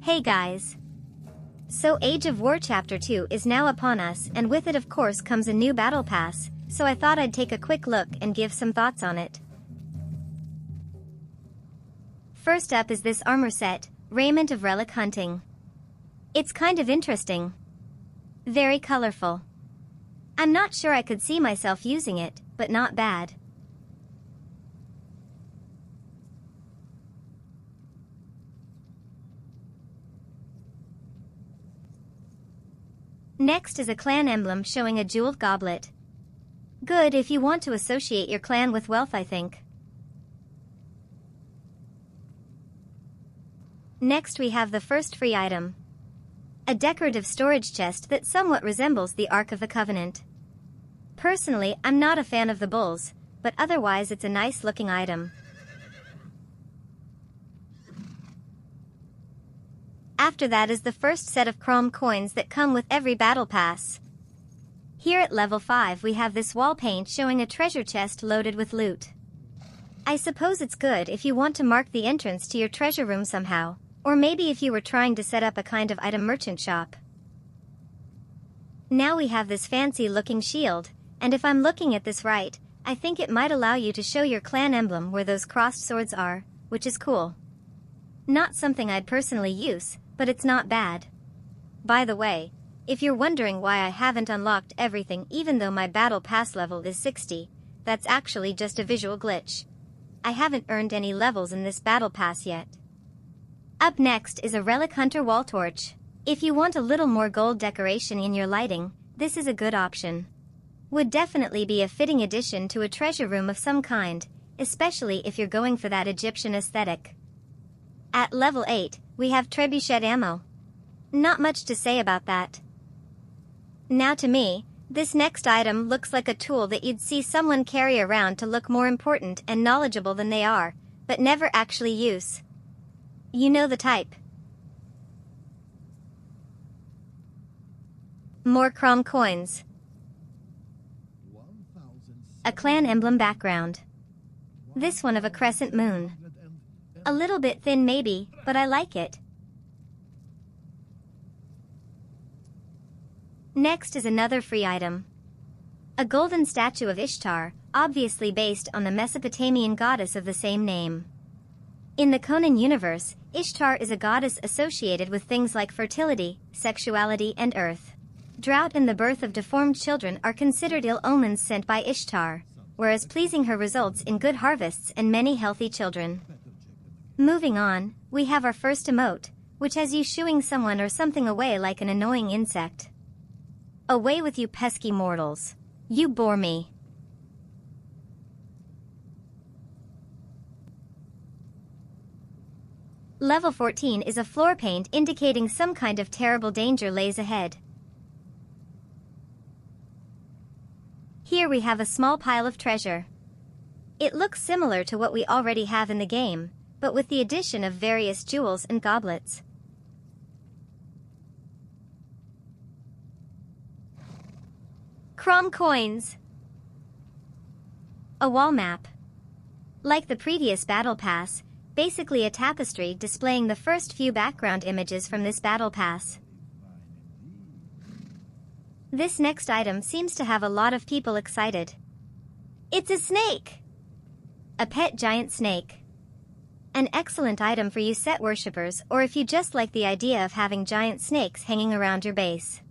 Hey guys! So Age of War Chapter 2 is now upon us, and with it of course comes a new battle pass, so I thought I'd take a quick look and give some thoughts on it. First up is this armor set, Raiment of Relic Hunting. It's kind of interesting. Very colorful. I'm not sure I could see myself using it, but not bad. Next is a clan emblem showing a jeweled goblet. Good if you want to associate your clan with wealth, I think. Next we have the first free item. A decorative storage chest that somewhat resembles the Ark of the Covenant. Personally, I'm not a fan of the bulls, but otherwise it's a nice looking item. After that is the first set of chrome coins that come with every battle pass. Here at level 5 we have this wall paint showing a treasure chest loaded with loot. I suppose it's good if you want to mark the entrance to your treasure room somehow, or maybe if you were trying to set up a kind of item merchant shop. Now we have this fancy looking shield, and if I'm looking at this right, I think it might allow you to show your clan emblem where those crossed swords are, which is cool. Not something I'd personally use, but it's not bad. By the way, if you're wondering why I haven't unlocked everything even though my battle pass level is 60, that's actually just a visual glitch. I haven't earned any levels in this battle pass yet. Up next is a Relic Hunter wall torch. If you want a little more gold decoration in your lighting, this is a good option. Would definitely be a fitting addition to a treasure room of some kind, especially if you're going for that Egyptian aesthetic. At level 8, we have trebuchet ammo. Not much to say about that. Now to me, this next item looks like a tool that you'd see someone carry around to look more important and knowledgeable than they are, but never actually use. You know the type. More chrome coins. A clan emblem background. This one of a crescent moon. A little bit thin maybe, but I like it. Next is another free item. A golden statue of Ishtar, obviously based on the Mesopotamian goddess of the same name. In the Conan universe, Ishtar is a goddess associated with things like fertility, sexuality, and earth. Drought and the birth of deformed children are considered ill omens sent by Ishtar, whereas pleasing her results in good harvests and many healthy children. Moving on, we have our first emote, which has you shooing someone or something away like an annoying insect. Away with you pesky mortals. You bore me. Level 14 is a floor paint indicating some kind of terrible danger lays ahead. Here we have a small pile of treasure. It looks similar to what we already have in the game, but with the addition of various jewels and goblets. Chrome coins. A wall map. Like the previous battle pass, basically a tapestry displaying the first few background images from this battle pass. This next item seems to have a lot of people excited. It's a snake! A pet giant snake. An excellent item for you set worshippers, or if you just like the idea of having giant snakes hanging around your base.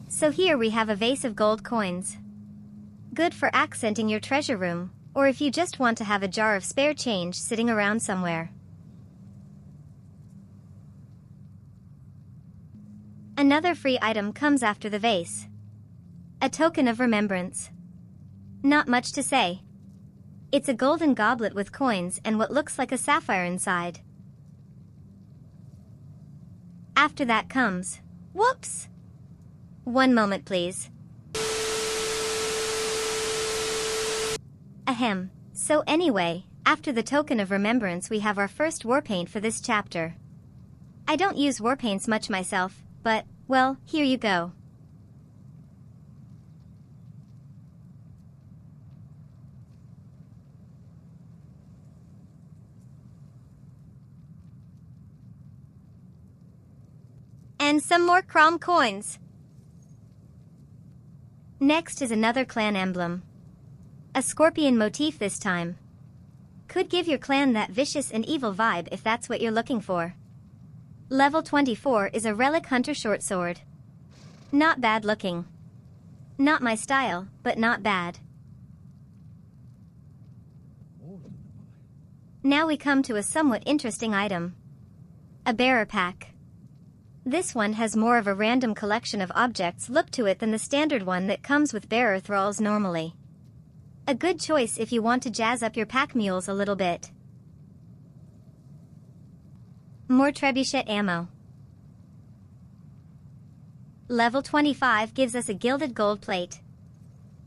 So here we have a vase of gold coins. Good for accenting your treasure room, or if you just want to have a jar of spare change sitting around somewhere. Another free item comes after the vase. A token of remembrance. Not much to say. It's a golden goblet with coins and what looks like a sapphire inside. After that comes... Whoops! One moment please. Ahem. So anyway, after the token of remembrance we have our first war paint for this chapter. I don't use war paints much myself, but, well, here you go. And some more Crom coins. Next is another clan emblem. A scorpion motif this time. Could give your clan that vicious and evil vibe if that's what you're looking for. Level 24 is a relic hunter short sword. Not bad looking. Not my style, but not bad. Now we come to a somewhat interesting item. A bearer pack. This one has more of a random collection of objects look to it than the standard one that comes with bearer thralls normally. A good choice if you want to jazz up your pack mules a little bit. More trebuchet ammo. Level 25 gives us a gilded gold plate.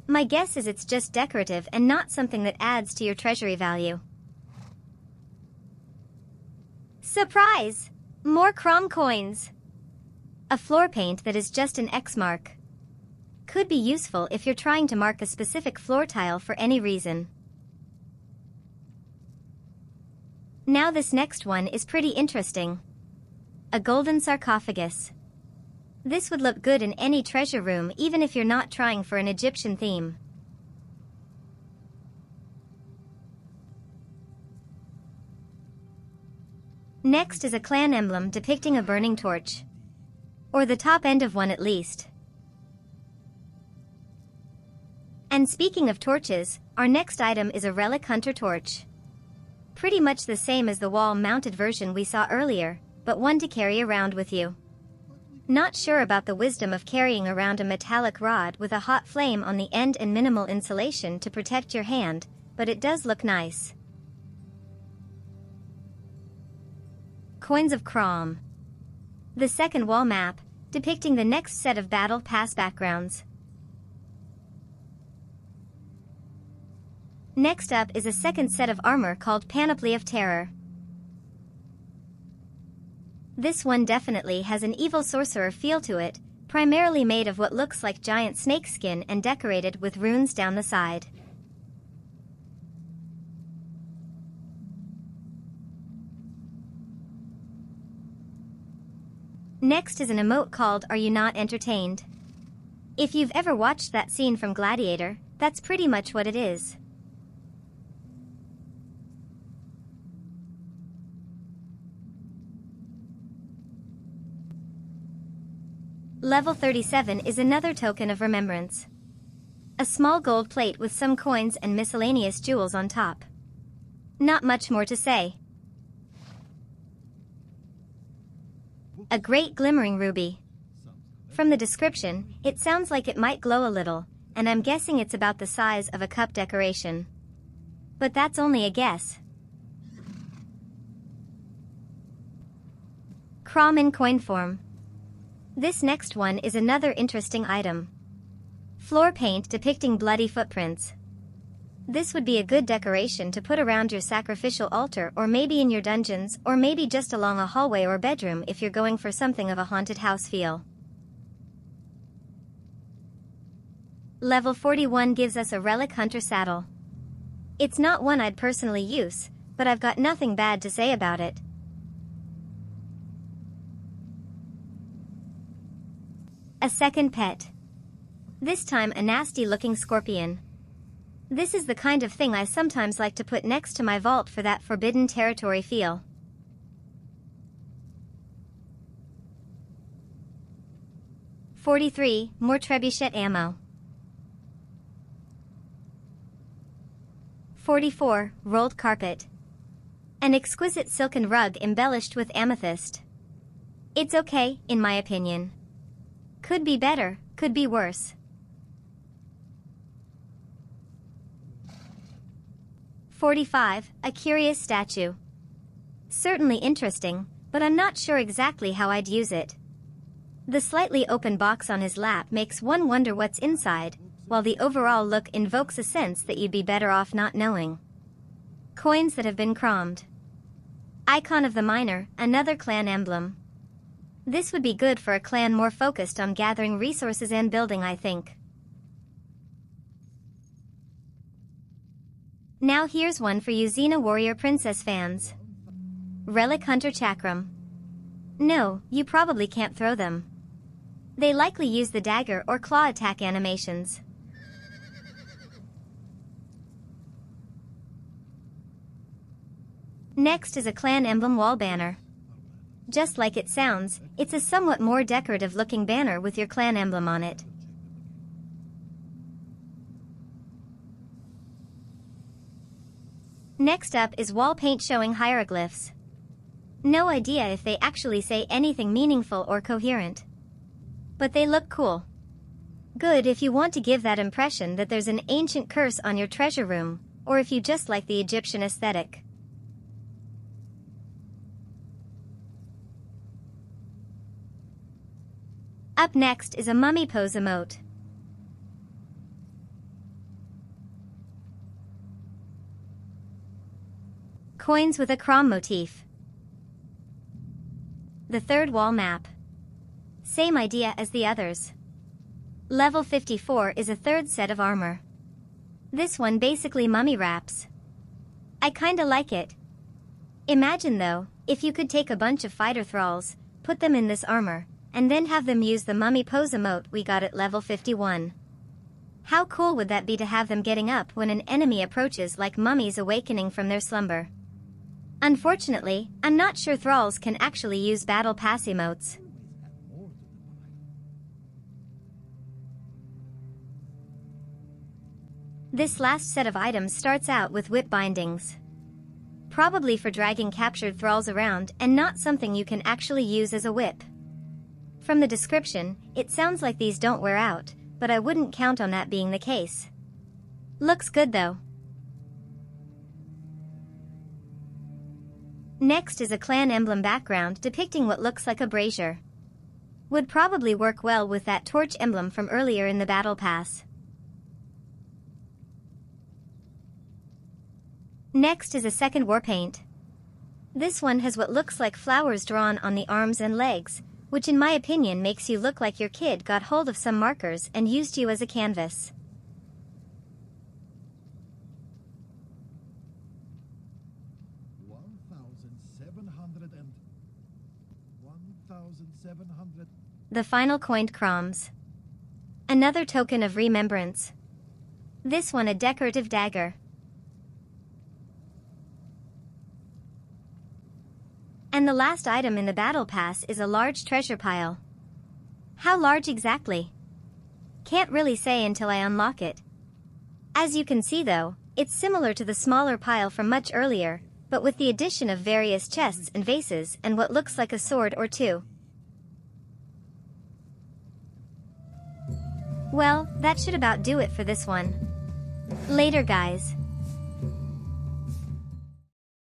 My guess is it's just decorative and not something that adds to your treasury value. Surprise! More Crom coins! A floor paint that is just an X mark. Could be useful if you're trying to mark a specific floor tile for any reason. Now this next one is pretty interesting. A golden sarcophagus. This would look good in any treasure room even if you're not trying for an Egyptian theme. Next is a clan emblem depicting a burning torch. Or the top end of one at least. And speaking of torches, our next item is a relic hunter torch. Pretty much the same as the wall-mounted version we saw earlier, but one to carry around with you. Not sure about the wisdom of carrying around a metallic rod with a hot flame on the end and minimal insulation to protect your hand, but it does look nice. Coins of Crom. The second wall map, depicting the next set of battle pass backgrounds. Next up is a second set of armor called Panoply of Terror. This one definitely has an evil sorcerer feel to it, primarily made of what looks like giant snakeskin and decorated with runes down the side. Next is an emote called Are You Not Entertained? If you've ever watched that scene from Gladiator, that's pretty much what it is. Level 37 is another token of remembrance. A small gold plate with some coins and miscellaneous jewels on top. Not much more to say. A great glimmering ruby. From the description, it sounds like it might glow a little, and I'm guessing it's about the size of a cup decoration. But that's only a guess. Crom in coin form. This next one is another interesting item. Floor paint depicting bloody footprints. This would be a good decoration to put around your sacrificial altar or maybe in your dungeons or maybe just along a hallway or bedroom if you're going for something of a haunted house feel. Level 41 gives us a relic hunter saddle. It's not one I'd personally use, but I've got nothing bad to say about it. A second pet. This time a nasty-looking scorpion. This is the kind of thing I sometimes like to put next to my vault for that forbidden territory feel. (43) More trebuchet ammo. 44. Rolled carpet. An exquisite silken rug embellished with amethyst. It's okay, in my opinion. Could be better, could be worse. 45. A curious statue. Certainly interesting, but I'm not sure exactly how I'd use it. The slightly open box on his lap makes one wonder what's inside, while the overall look invokes a sense that you'd be better off not knowing. Coins that have been crommed. Icon of the Miner, another clan emblem. This would be good for a clan more focused on gathering resources and building, I think. Now here's one for you Xena Warrior Princess fans. Relic Hunter Chakram. No, you probably can't throw them. They likely use the dagger or claw attack animations. Next is a clan emblem wall banner. Just like it sounds, it's a somewhat more decorative looking banner with your clan emblem on it. Next up is wall paint showing hieroglyphs. No idea if they actually say anything meaningful or coherent. But they look cool. Good if you want to give that impression that there's an ancient curse on your treasure room, or if you just like the Egyptian aesthetic. Up next is a mummy pose emote. Coins with a crom motif. The third wall map. Same idea as the others. Level 54 is a third set of armor. This one basically mummy wraps. I kinda like it. Imagine though, if you could take a bunch of fighter thralls, put them in this armor, and then have them use the mummy pose emote we got at level 51. How cool would that be to have them getting up when an enemy approaches like mummies awakening from their slumber? Unfortunately, I'm not sure thralls can actually use battle pass emotes. This last set of items starts out with whip bindings. Probably for dragging captured thralls around and not something you can actually use as a whip. From the description, it sounds like these don't wear out, but I wouldn't count on that being the case. Looks good though. Next is a clan emblem background depicting what looks like a brazier. Would probably work well with that torch emblem from earlier in the battle pass. Next is a second war paint. This one has what looks like flowers drawn on the arms and legs, which in my opinion makes you look like your kid got hold of some markers and used you as a canvas. The final coined croms. Another token of remembrance. This one a decorative dagger. And the last item in the battle pass is a large treasure pile. How large exactly? Can't really say until I unlock it. As you can see though, it's similar to the smaller pile from much earlier, but with the addition of various chests and vases and what looks like a sword or two. Well, that should about do it for this one. Later guys.